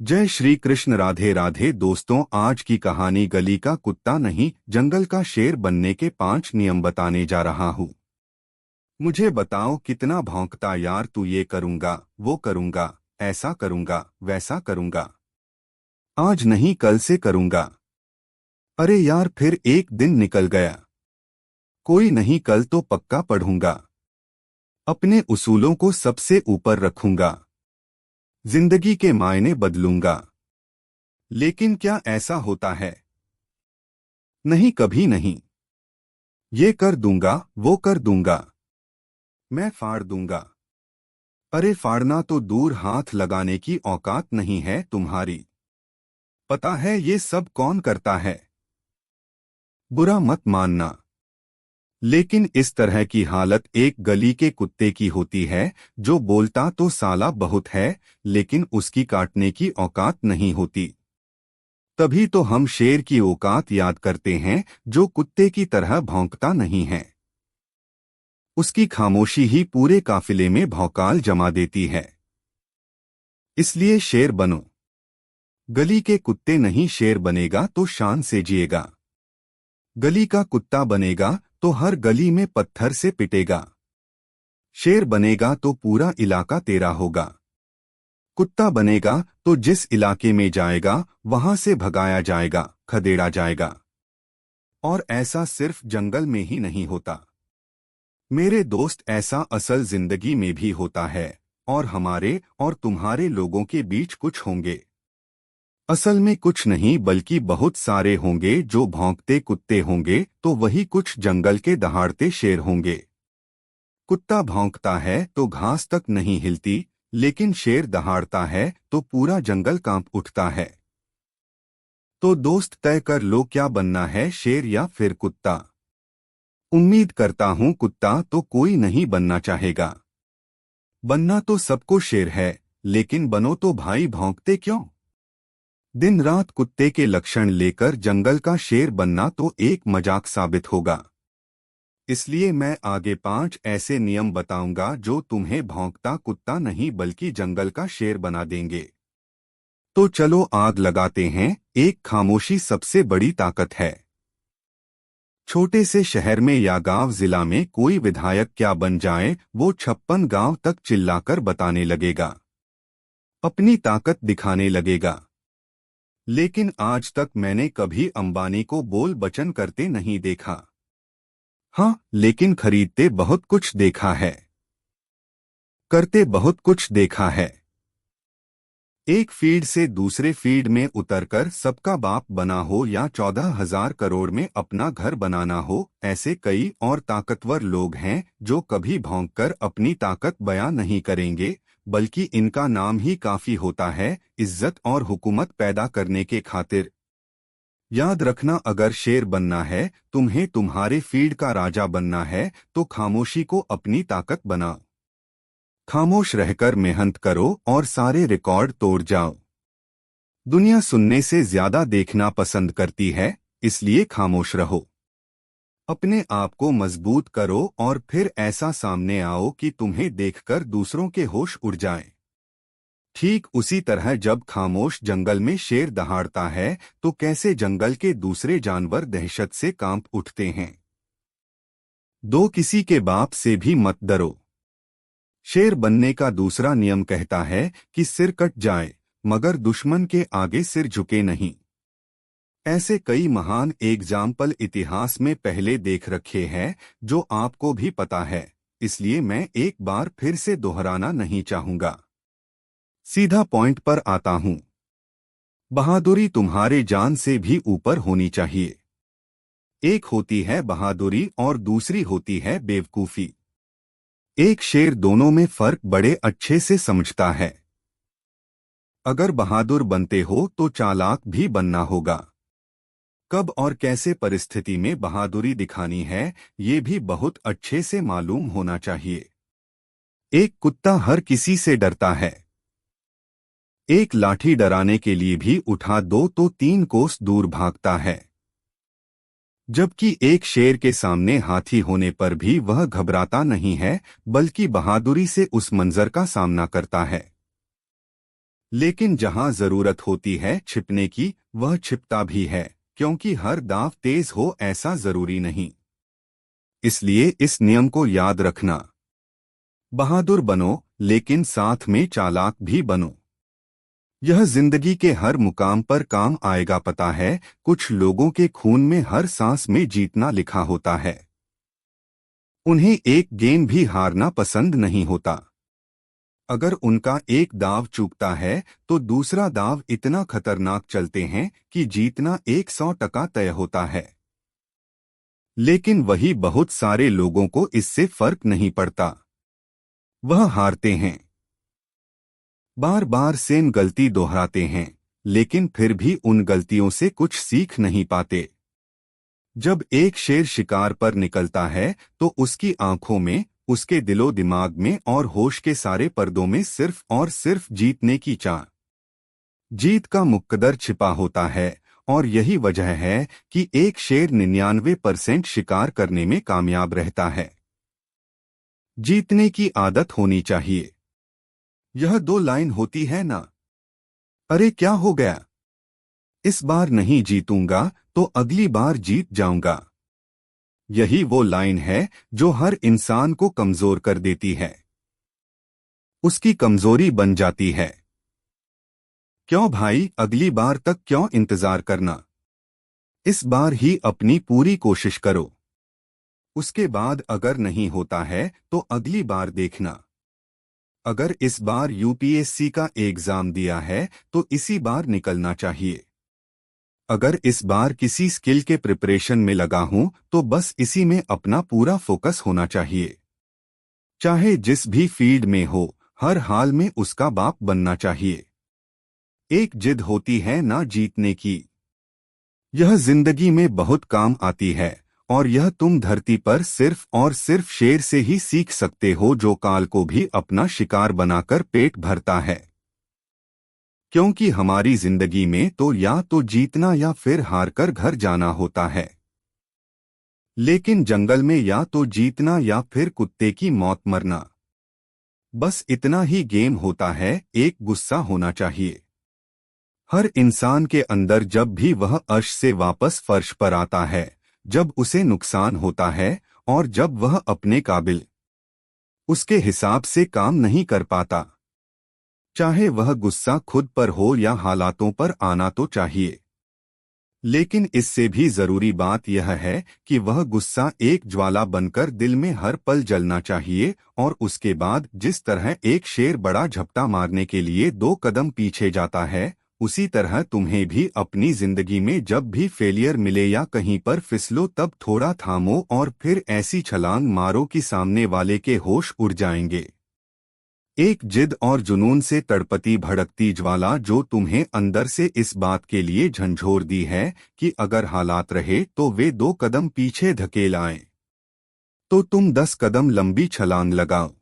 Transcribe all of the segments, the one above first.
जय श्री कृष्ण। राधे राधे दोस्तों, आज की कहानी गली का कुत्ता नहीं जंगल का शेर बनने के 5 नियम बताने जा रहा हूँ। मुझे बताओ कितना भौंकता यार तू। ये करूँगा, वो करूँगा, ऐसा करूँगा, वैसा करूँगा, आज नहीं कल से करूँगा। अरे यार फिर एक दिन निकल गया। कोई नहीं, कल तो पक्का पढ़ूंगा। अपने उसूलों को सबसे ऊपर रखूंगा। जिंदगी के मायने बदलूंगा। लेकिन क्या ऐसा होता है? नहीं, कभी नहीं। ये कर दूंगा, वो कर दूंगा, मैं फाड़ दूंगा। अरे फाड़ना तो दूर, हाथ लगाने की औकात नहीं है तुम्हारी। पता है ये सब कौन करता है? बुरा मत मानना, लेकिन इस तरह की हालत एक गली के कुत्ते की होती है जो बोलता तो साला बहुत है, लेकिन उसकी काटने की औकात नहीं होती। तभी तो हम शेर की औकात याद करते हैं, जो कुत्ते की तरह भौंकता नहीं है। उसकी खामोशी ही पूरे काफिले में भौकाल जमा देती है। इसलिए शेर बनो। गली के कुत्ते नहीं, शेर बनेगा तो शान से जिएगा। गली का कुत्ता बनेगा तो हर गली में पत्थर से पिटेगा। शेर बनेगा तो पूरा इलाका तेरा होगा। कुत्ता बनेगा तो जिस इलाके में जाएगा वहां से भगाया जाएगा, खदेड़ा जाएगा। और ऐसा सिर्फ जंगल में ही नहीं होता मेरे दोस्त, ऐसा असल जिंदगी में भी होता है। और हमारे और तुम्हारे लोगों के बीच कुछ होंगे। असल में कुछ नहीं बल्कि बहुत सारे होंगे जो भौंकते कुत्ते होंगे, तो वही कुछ जंगल के दहाड़ते शेर होंगे। कुत्ता भौंकता है तो घास तक नहीं हिलती, लेकिन शेर दहाड़ता है तो पूरा जंगल कांप उठता है। तो दोस्त तय कर लो, क्या बनना है, शेर या फिर कुत्ता? उम्मीद करता हूं कुत्ता तो कोई नहीं बनना चाहेगा। बनना तो सबको शेर है, लेकिन बनो तो भाई भौंकते क्यों? दिन रात कुत्ते के लक्षण लेकर जंगल का शेर बनना तो एक मजाक साबित होगा। इसलिए मैं आगे 5 ऐसे नियम बताऊंगा जो तुम्हें भौंकता कुत्ता नहीं बल्कि जंगल का शेर बना देंगे। तो चलो आग लगाते हैं। एक, खामोशी सबसे बड़ी ताकत है। छोटे से शहर में या गांव जिला में कोई विधायक क्या बन जाए, वो 56 गांव तक चिल्लाकर बताने लगेगा, अपनी ताकत दिखाने लगेगा। लेकिन आज तक मैंने कभी अंबानी को बोल बचन करते नहीं देखा। हाँ, लेकिन खरीदते बहुत कुछ देखा है, करते बहुत कुछ देखा है। एक फील्ड से दूसरे फील्ड में उतरकर सबका बाप बना हो या 14,000 करोड़ में अपना घर बनाना हो, ऐसे कई और ताकतवर लोग हैं जो कभी भौंककर अपनी ताकत बयां नहीं करेंगे, बल्कि इनका नाम ही काफी होता है इज्जत और हुकूमत पैदा करने के खातिर। याद रखना, अगर शेर बनना है, तुम्हें तुम्हारे फील्ड का राजा बनना है, तो खामोशी को अपनी ताकत बनाओ। खामोश रहकर मेहनत करो और सारे रिकॉर्ड तोड़ जाओ। दुनिया सुनने से ज्यादा देखना पसंद करती है, इसलिए खामोश रहो। अपने आप को मजबूत करो और फिर ऐसा सामने आओ कि तुम्हें देखकर दूसरों के होश उड़ जाएं। ठीक उसी तरह जब खामोश जंगल में शेर दहाड़ता है, तो कैसे जंगल के दूसरे जानवर दहशत से कांप उठते हैं। दो, किसी के बाप से भी मत डरो। शेर बनने का दूसरा नियम कहता है कि सिर कट जाए, मगर दुश्मन के आगे सिर झुके नहीं। ऐसे कई महान एग्जाम्पल इतिहास में पहले देख रखे हैं, जो आपको भी पता है, इसलिए मैं एक बार फिर से दोहराना नहीं चाहूंगा। सीधा पॉइंट पर आता हूं। बहादुरी तुम्हारे जान से भी ऊपर होनी चाहिए। एक होती है बहादुरी और दूसरी होती है बेवकूफी। एक शेर दोनों में फर्क बड़े अच्छे से समझता है। अगर बहादुर बनते हो तो चालाक भी बनना होगा। कब और कैसे परिस्थिति में बहादुरी दिखानी है, ये भी बहुत अच्छे से मालूम होना चाहिए। एक कुत्ता हर किसी से डरता है। एक लाठी डराने के लिए भी उठा दो तो 3 कोस दूर भागता है। जबकि एक शेर के सामने हाथी होने पर भी वह घबराता नहीं है, बल्कि बहादुरी से उस मंजर का सामना करता है। लेकिन जहां जरूरत होती है छिपने की, वह छिपता भी है, क्योंकि हर दांव तेज हो ऐसा जरूरी नहीं। इसलिए इस नियम को याद रखना। बहादुर बनो, लेकिन साथ में चालाक भी बनो। यह जिंदगी के हर मुकाम पर काम आएगा। पता है, कुछ लोगों के खून में हर सांस में जीतना लिखा होता है। उन्हें एक गेम भी हारना पसंद नहीं होता। अगर उनका एक दाव चूकता है तो दूसरा दाव इतना खतरनाक चलते हैं कि जीतना 100% तय होता है। लेकिन वही बहुत सारे लोगों को इससे फर्क नहीं पड़ता। वह हारते हैं, बार बार सेम गलती दोहराते हैं, लेकिन फिर भी उन गलतियों से कुछ सीख नहीं पाते। जब एक शेर शिकार पर निकलता है तो उसकी आंखों में, उसके दिलो दिमाग में और होश के सारे पर्दों में सिर्फ और सिर्फ जीतने की चाह, जीत का मुकद्दर छिपा होता है। और यही वजह है कि एक शेर 99% शिकार करने में कामयाब रहता है। जीतने की आदत होनी चाहिए। यह 2 लाइन होती है ना, अरे क्या हो गया, इस बार नहीं जीतूंगा तो अगली बार जीत जाऊंगा। यही वो लाइन है जो हर इंसान को कमजोर कर देती है, उसकी कमजोरी बन जाती है। क्यों भाई, अगली बार तक क्यों इंतजार करना, इस बार ही अपनी पूरी कोशिश करो। उसके बाद अगर नहीं होता है तो अगली बार देखना। अगर इस बार यूपीएससी का एग्जाम दिया है तो इसी बार निकलना चाहिए। अगर इस बार किसी स्किल के प्रिपरेशन में लगा हूं तो बस इसी में अपना पूरा फोकस होना चाहिए। चाहे जिस भी फील्ड में हो, हर हाल में उसका बाप बनना चाहिए। एक जिद होती है ना जीतने की, यह जिंदगी में बहुत काम आती है। और यह तुम धरती पर सिर्फ और सिर्फ शेर से ही सीख सकते हो, जो काल को भी अपना शिकार बनाकर पेट भरता है। क्योंकि हमारी जिंदगी में तो या तो जीतना या फिर हारकर घर जाना होता है। लेकिन जंगल में या तो जीतना या फिर कुत्ते की मौत मरना। बस इतना ही गेम होता है, एक गुस्सा होना चाहिए हर इंसान के अंदर। जब भी वह अर्श से वापस फर्श पर आता है, जब उसे नुकसान होता है और जब वह अपने काबिल, उसके हिसाब से काम नहीं कर पाता, चाहे वह गुस्सा खुद पर हो या हालातों पर, आना तो चाहिए। लेकिन इससे भी जरूरी बात यह है कि वह गुस्सा एक ज्वाला बनकर दिल में हर पल जलना चाहिए। और उसके बाद जिस तरह एक शेर बड़ा झपटा मारने के लिए 2 कदम पीछे जाता है, उसी तरह तुम्हें भी अपनी जिंदगी में जब भी फेलियर मिले या कहीं पर फिसलो, तब थोड़ा थामो और फिर ऐसी छलांग मारो कि सामने वाले के होश उड़ जाएंगे। एक जिद और जुनून से तड़पती भड़कती ज्वाला जो तुम्हें अंदर से इस बात के लिए झंझोर दी है कि अगर हालात रहे तो वे 2 कदम पीछे धकेल आएं, तो तुम 10 कदम लंबी छलांग लगाओ।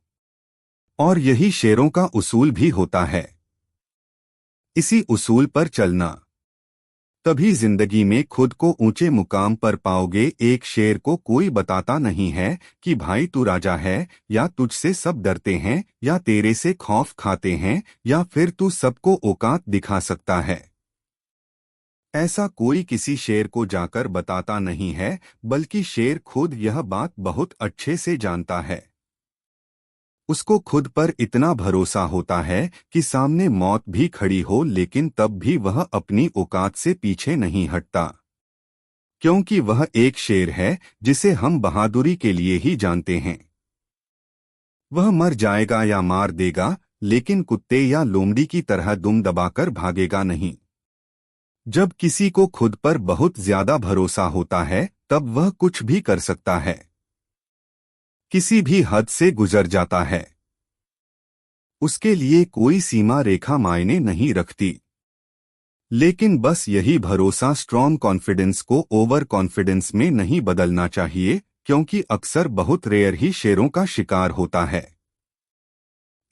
और यही शेरों का उसूल भी होता है। इसी उसूल पर चलना, तभी जिंदगी में खुद को ऊंचे मुकाम पर पाओगे। एक शेर को कोई बताता नहीं है कि भाई तू राजा है, या तुझसे सब डरते हैं, या तेरे से खौफ खाते हैं, या फिर तू सबको औकात दिखा सकता है। ऐसा कोई किसी शेर को जाकर बताता नहीं है, बल्कि शेर खुद यह बात बहुत अच्छे से जानता है। उसको खुद पर इतना भरोसा होता है कि सामने मौत भी खड़ी हो, लेकिन तब भी वह अपनी औकात से पीछे नहीं हटता। क्योंकि वह एक शेर है जिसे हम बहादुरी के लिए ही जानते हैं। वह मर जाएगा या मार देगा, लेकिन कुत्ते या लोमड़ी की तरह दुम दबाकर भागेगा नहीं। जब किसी को खुद पर बहुत ज्यादा भरोसा होता है, तब वह कुछ भी कर सकता है, किसी भी हद से गुजर जाता है। उसके लिए कोई सीमा रेखा मायने नहीं रखती। लेकिन बस यही भरोसा स्ट्रॉन्ग कॉन्फिडेंस को ओवर कॉन्फिडेंस में नहीं बदलना चाहिए, क्योंकि अक्सर बहुत रेयर ही शेरों का शिकार होता है।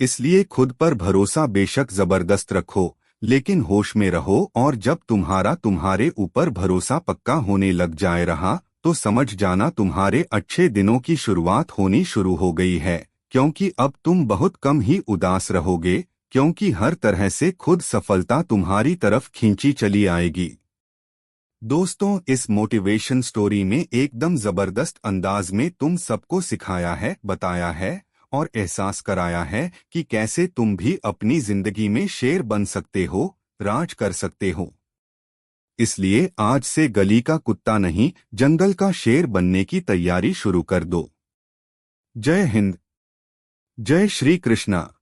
इसलिए खुद पर भरोसा बेशक जबरदस्त रखो, लेकिन होश में रहो। और जब तुम्हारे ऊपर भरोसा पक्का होने लग जाए रहा, तो समझ जाना तुम्हारे अच्छे दिनों की शुरुआत होनी शुरू हो गई है। क्योंकि अब तुम बहुत कम ही उदास रहोगे, क्योंकि हर तरह से खुद सफलता तुम्हारी तरफ खींची चली आएगी। दोस्तों, इस मोटिवेशन स्टोरी में एकदम जबरदस्त अंदाज में तुम सबको सिखाया है, बताया है और एहसास कराया है कि कैसे तुम भी अपनी जिंदगी में शेर बन सकते हो, राज कर सकते हो। इसलिए आज से गली का कुत्ता नहीं, जंगल का शेर बनने की तैयारी शुरू कर दो। जय हिंद, जय श्री कृष्णा।